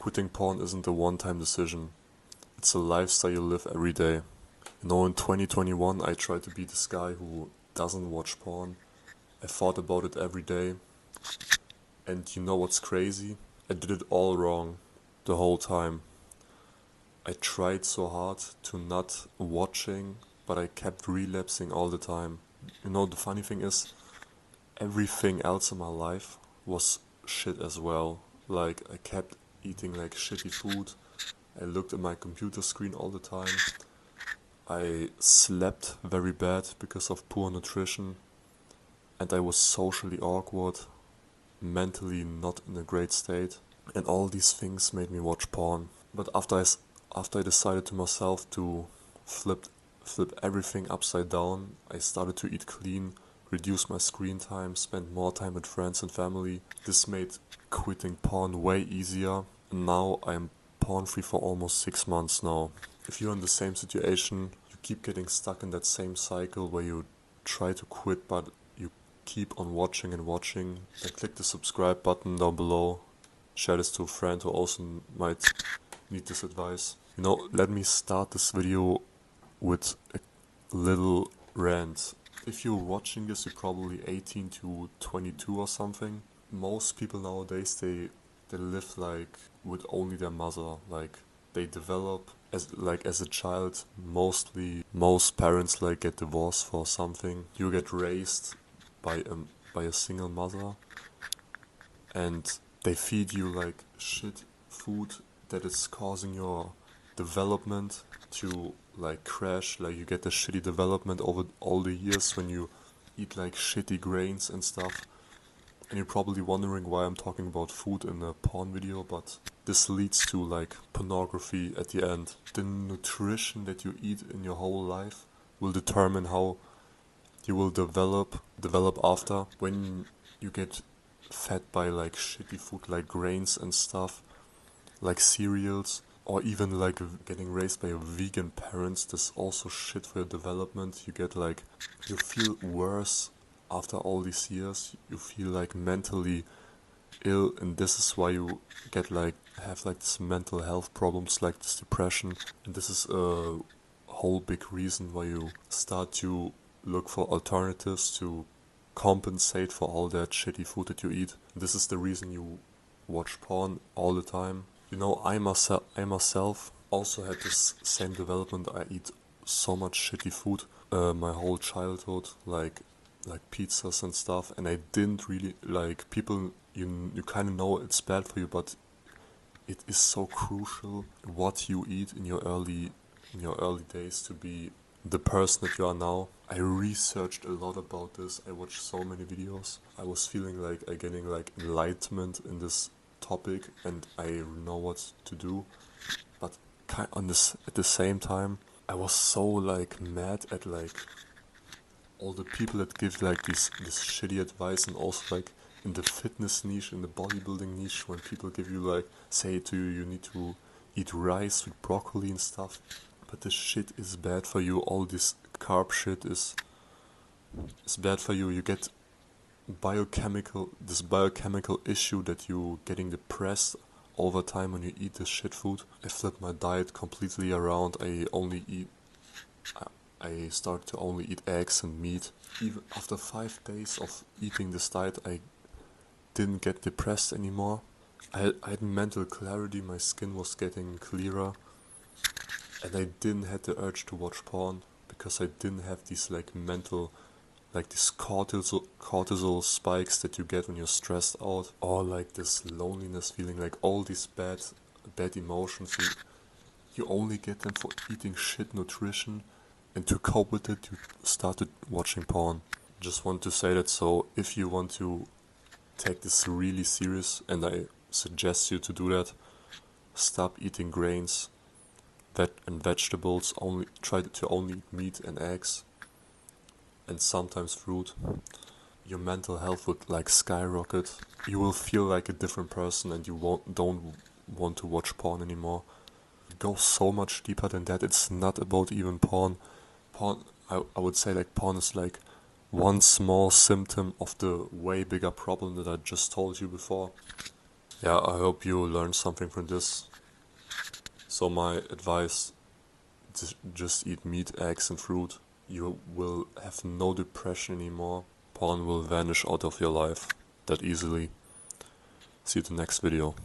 Quitting porn isn't a one-time decision. It's a lifestyle you live every day. In 2021 I tried to be this guy who doesn't watch porn. I thought about it every day. And you know what's crazy? I did it all wrong the whole time. I tried so hard to not watching, but I kept relapsing all the time. The funny thing is, everything else in my life was shit as well. Like, I kept eating like shitty food. I looked at my computer screen all the time. I slept very bad because of poor nutrition. And I was socially awkward, mentally not in a great state. And all these things made me watch porn. But after I decided to myself to flip everything upside down, I started to eat clean, reduce my screen time, spend more time with friends and family. This made quitting porn way easier. And now I'm porn free for almost 6 months now. If you're in the same situation, you keep getting stuck in that same cycle where you try to quit but you keep on watching and watching, then click the subscribe button down below. Share this to a friend who also might need this advice. Let me start this video with a little rant. If you're watching this, you're probably 18 to 22 or something. Most people nowadays, they live like with only their mother. Like, they develop as a child. Most parents like get divorced for something. You get raised by a single mother, and they feed you like shit food that is causing your development to like crash. Like, you get the shitty development over all the years when you eat like shitty grains and stuff. And you're probably wondering why I'm talking about food in a porn video, but this leads to like pornography at the end. The nutrition that you eat in your whole life will determine how you will develop after. When you get fed by like shitty food like grains and stuff, like cereals, or even like getting raised by a vegan parents, that's also shit for your development. You feel worse after all these years. You feel like mentally ill, and this is why you have this mental health problems like this depression. And this is a whole big reason why you start to look for alternatives to compensate for all that shitty food that you eat. This is the reason you watch porn all the time. I myself also had this same development. I eat so much shitty food my whole childhood, like pizzas and stuff, and I didn't really like people. You kind of know it's bad for you, but it is so crucial what you eat in your early days to be the person that you are now. I researched a lot about this. I watched so many videos. I was feeling like I getting like enlightenment in this topic, and I know what to do. But at the same time, I was so like mad at like all the people that give like this shitty advice, and also like in the fitness niche, in the bodybuilding niche, when people give you like, say to you, you need to eat rice with broccoli and stuff. But this shit is bad for you. All this carb shit is bad for you. You get this biochemical issue that you getting depressed over time when you eat this shit food. I flipped my diet completely around. I started to only eat eggs and meat. Even after 5 days of eating this diet, I didn't get depressed anymore. I had mental clarity. My skin was getting clearer. And I didn't have the urge to watch porn because I didn't have these like mental, like these cortisol spikes that you get when you're stressed out, or like this loneliness feeling, like all these bad emotions. You only get them for eating shit nutrition, and to cope with it, you started watching porn. Just want to say that, so if you want to take this really serious, and I suggest you to do that, stop eating grains and vegetables. Try to only eat meat and eggs, and sometimes fruit. Your mental health would like skyrocket. You will feel like a different person, and you don't want to watch porn anymore. It goes so much deeper than that. It's not about even porn. I would say like porn is like one small symptom of the way bigger problem that I just told you before. Yeah, I hope you learned something from this. So my advice, just eat meat, eggs and fruit. You will have no depression anymore. Porn will vanish out of your life that easily. See you in the next video.